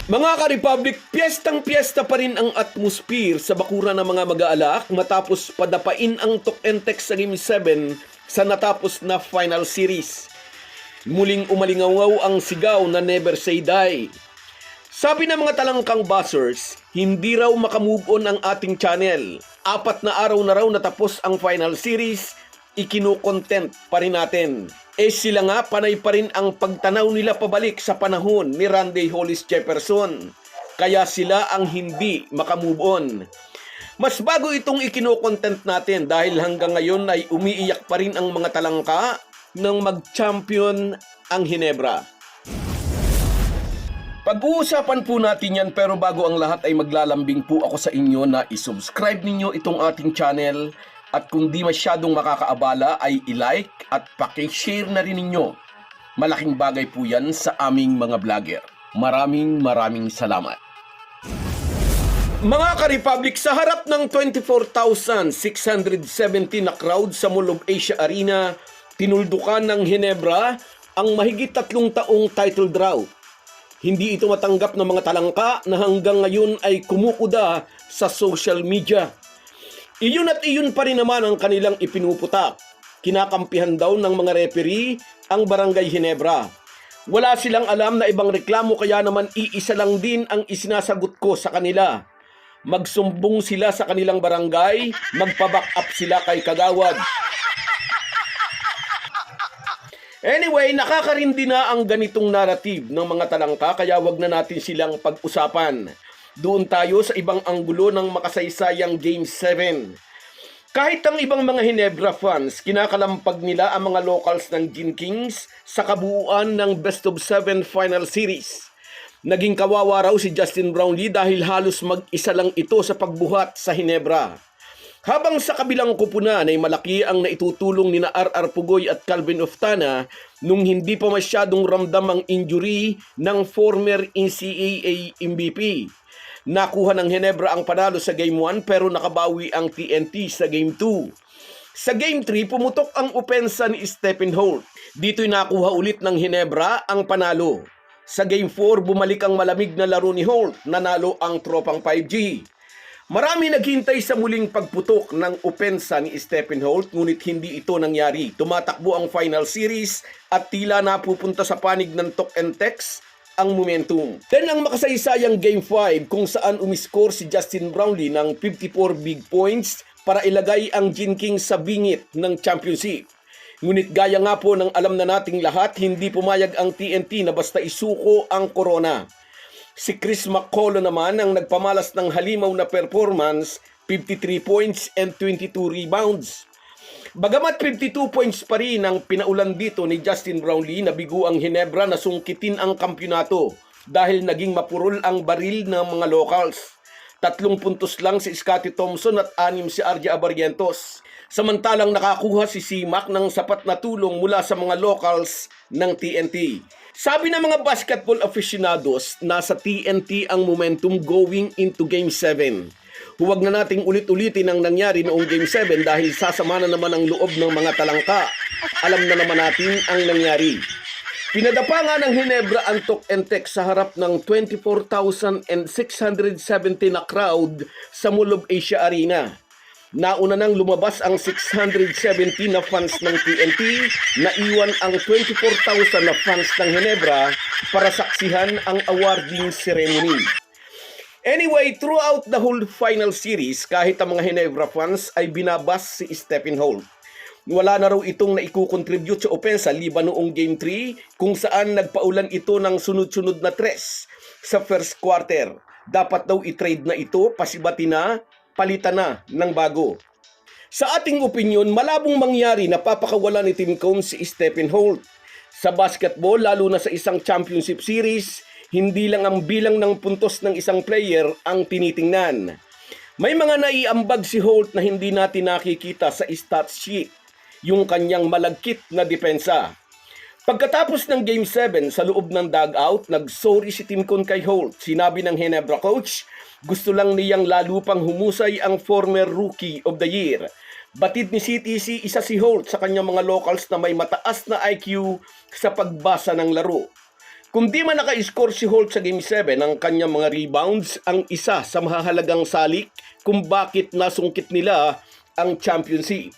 Mga ka-Republic, piyestang-piyesta pa rin ang atmosphere sa bakuran ng mga mag-aalak matapos padapain ang Tok-N-Tek sa Game 7 sa natapos na final series. Muling umalingaw ang sigaw na never say die. Sabi ng mga talangkang buzzers, hindi raw makamove on ang ating channel. 4 na araw na raw natapos ang final series, ikino-content pa rin natin. Sila nga panay pa rin ang pagtanaw nila pabalik sa panahon ni Randy Hollis Jefferson. Kaya sila ang hindi makamove on. Mas bago itong ikino-content natin dahil hanggang ngayon ay umiiyak pa rin ang mga talangka nang mag-champion ang Ginebra. Pag-uusapan po natin yan, pero bago ang lahat ay maglalambing po ako sa inyo na isubscribe ninyo itong ating channel. At kung di masyadong makakaabala ay i-like at paki-share na rin ninyo. Malaking bagay po yan sa aming mga vlogger. Maraming salamat. Mga ka-Republic, sa harap ng 24,670 na crowd sa Mall of Asia Arena, tinuldukan ng Ginebra ang mahigit 3 taong title drought. Hindi ito matanggap ng mga talangka na hanggang ngayon ay kumukuda sa social media. Iyon at iyon pa rin naman ang kanilang ipinuputak. Kinakampihan daw ng mga referee ang Barangay Ginebra. Wala silang alam na ibang reklamo, kaya naman iisa lang din ang isinasagot ko sa kanila. Magsumbong sila sa kanilang barangay, magpa-back up sila kay Kagawad. Anyway, nakakarindi na ang ganitong narrative ng mga talangka, kaya wag na natin silang pag-usapan. Doon tayo sa ibang anggulo ng makasaysayang Game 7. Kahit ang ibang mga Ginebra fans, kinakalampag nila ang mga locals ng Gin Kings sa kabuuan ng Best of 7 Final Series. Naging kawawa raw si Justin Brownlee dahil halos mag-isa lang ito sa pagbuhat sa Ginebra. Habang sa kabilang kupunan ay malaki ang naitutulong ni na R.R. Pugoy at Calvin Oftana nung hindi pa masyadong ramdam ang injury ng former NCAA MVP. Nakuha ng Ginebra ang panalo sa Game 1 pero nakabawi ang TNT sa Game 2. Sa Game 3, pumutok ang opensa ni Stephen Holt. Dito'y nakuha ulit ng Ginebra ang panalo. Sa Game 4, bumalik ang malamig na laro ni Holt, nanalo ang tropang 5G. Marami naghintay sa muling pagputok ng opensa ni Stephen Holt, ngunit hindi ito nangyari. Tumatakbo ang final series at tila napupunta sa panig ng Tok-N-Tek ang momentum. Then ang makasaysayang Game 5 kung saan umiscore si Justin Brownlee ng 54 big points para ilagay ang Gin Kings sa bingit ng championship. Ngunit gaya nga po ng alam na nating lahat, hindi pumayag ang TNT na basta isuko ang corona. Si Chris McCullough naman ang nagpamalas ng halimaw na performance, 53 points and 22 rebounds. Bagamat 52 points pa rin ang pinaulan dito ni Justin Brownlee, nabigo ang Ginebra na sungkitin ang kampyonato dahil naging mapurol ang baril ng mga locals. 3 puntos lang si Scottie Thompson at 6 si RJ Abarientos. Samantalang nakakuha si C-Mac ng sapat na tulong mula sa mga locals ng TNT. Sabi ng mga basketball aficionados, nasa TNT ang momentum going into Game 7. Huwag na nating ulit-ulitin ang nangyari noong Game 7 dahil sasama na naman ang loob ng mga talangka. Alam na naman natin ang nangyari. Pinadapa nga ng Ginebra ang Tok-N-Tek sa harap ng 24,670 na crowd sa Mall of Asia Arena. Nauna nang lumabas ang 670 na fans ng TNT, naiwan ang 24,000 na fans ng Ginebra para saksihan ang awarding ceremony. Anyway, throughout the whole final series, kahit ang mga Ginebra fans ay binabas si Stephen Holt. Wala na raw itong naikukontribute sa opensa liban noong Game 3 kung saan nagpaulan ito ng sunod-sunod na tres sa first quarter. Dapat daw i-trade na ito, pasibati na, palitan na ng bago. Sa ating opinyon, malabong mangyari na papakawala ni Tim Cone si Stephen Holt. Sa basketball, lalo na sa isang championship series, hindi lang ang bilang ng puntos ng isang player ang tinitingnan. May mga naiambag si Holt na hindi natin nakikita sa stats sheet, yung kanyang malagkit na depensa. Pagkatapos ng Game 7 sa loob ng dugout, nag-sorry si Tim Cone kay Holt. Sinabi ng Ginebra coach, gusto lang niyang lalo pang humusay ang former Rookie of the Year. Batid ni CTC, isa si Holt sa kanyang mga locals na may mataas na IQ sa pagbasa ng laro. Kung di man naka-score si Holt sa Game 7, ang kanyang mga rebounds ang isa sa mahahalagang salik kung bakit nasungkit nila ang championship.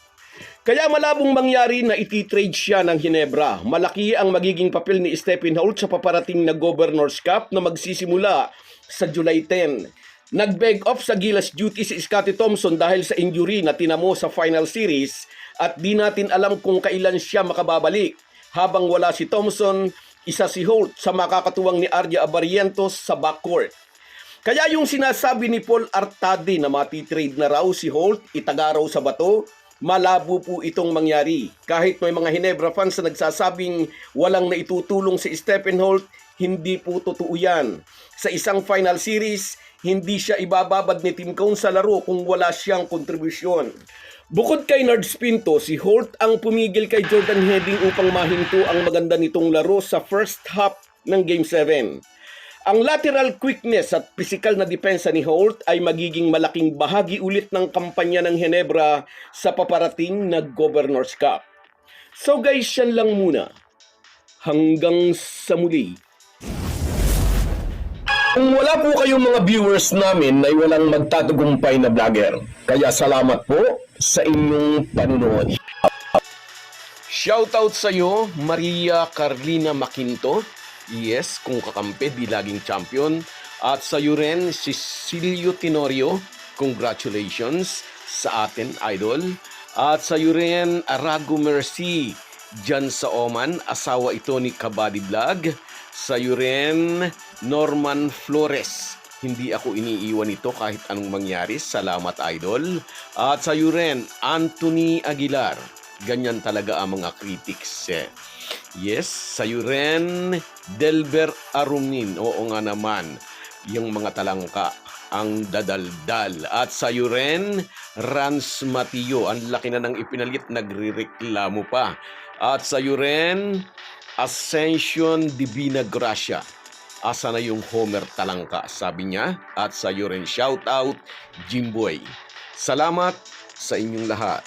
Kaya malabong mangyari na iti-trade siya ng Ginebra. Malaki ang magiging papel ni Stephen Holt sa paparating na Governor's Cup na magsisimula sa July 10. Nag-beg off sa Gilas duty si Scottie Thompson dahil sa injury na tinamo sa final series at di natin alam kung kailan siya makababalik. Habang wala si Thompson, isa si Holt sa makakatuwang ni Arya Abarientos sa backcourt. Kaya yung sinasabi ni Paul Artadi na matitrade na raw si Holt, itaga raw sa bato, malabo po itong mangyari. Kahit may mga Ginebra fans na nagsasabing walang naitutulong si Stephen Holt, hindi po totoo yan. Sa isang final series, hindi siya ibababad ni Tim Cone sa laro kung wala siyang kontribusyon. Bukod kay Nards Pinto, si Holt ang pumigil kay Jordan Heading upang mahinto ang maganda nitong laro sa first half ng Game 7. Ang lateral quickness at physical na depensa ni Holt ay magiging malaking bahagi ulit ng kampanya ng Ginebra sa paparating na Governor's Cup. So guys, yan lang muna. Hanggang sa muli. Kung wala po kayong mga viewers namin ay walang magtatagumpay na vlogger. Kaya salamat po sa inyong panunood. Shoutout sa iyo, Maria Carlina Maquinto. Yes, kung kakampi, di laging champion. At sa iyo rin, Cecilio Tenorio. Congratulations sa atin, idol. At sa iyo rin, Arago Mercy. Diyan sa Oman, asawa ito ni Kabady Vlog. Sa iyo rin, Norman Flores. Hindi ako iniiwan ito kahit anong mangyari. Salamat, idol. At sa iyo rin, Anthony Aguilar. Ganyan talaga ang mga critics. Yes, sa iyo rin, Delber Arumin. Oo nga naman, yung mga talangka, ang dadaldal. At sa iyo rin, Rans Matio. Ang laki na ng ipinalit, nagrireklamo pa. At sa iyo rin, Ascension Divina Gracia. Asa na yung Homer Talangka, sabi niya. At sa iyo rin, shout out, Jimboy. Salamat sa inyong lahat.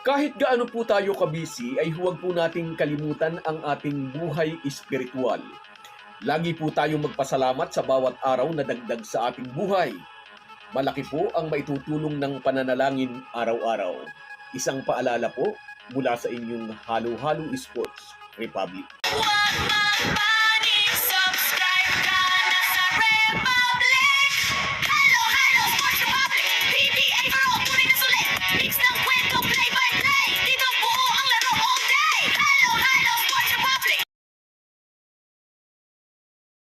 Kahit gaano po tayo kabisi, ay huwag po nating kalimutan ang ating buhay espiritual. Lagi po tayong magpasalamat sa bawat araw na dagdag sa ating buhay. Malaki po ang maitutulong ng pananalangin araw-araw. Isang paalala po mula sa inyong Halo Halo Sports Republic.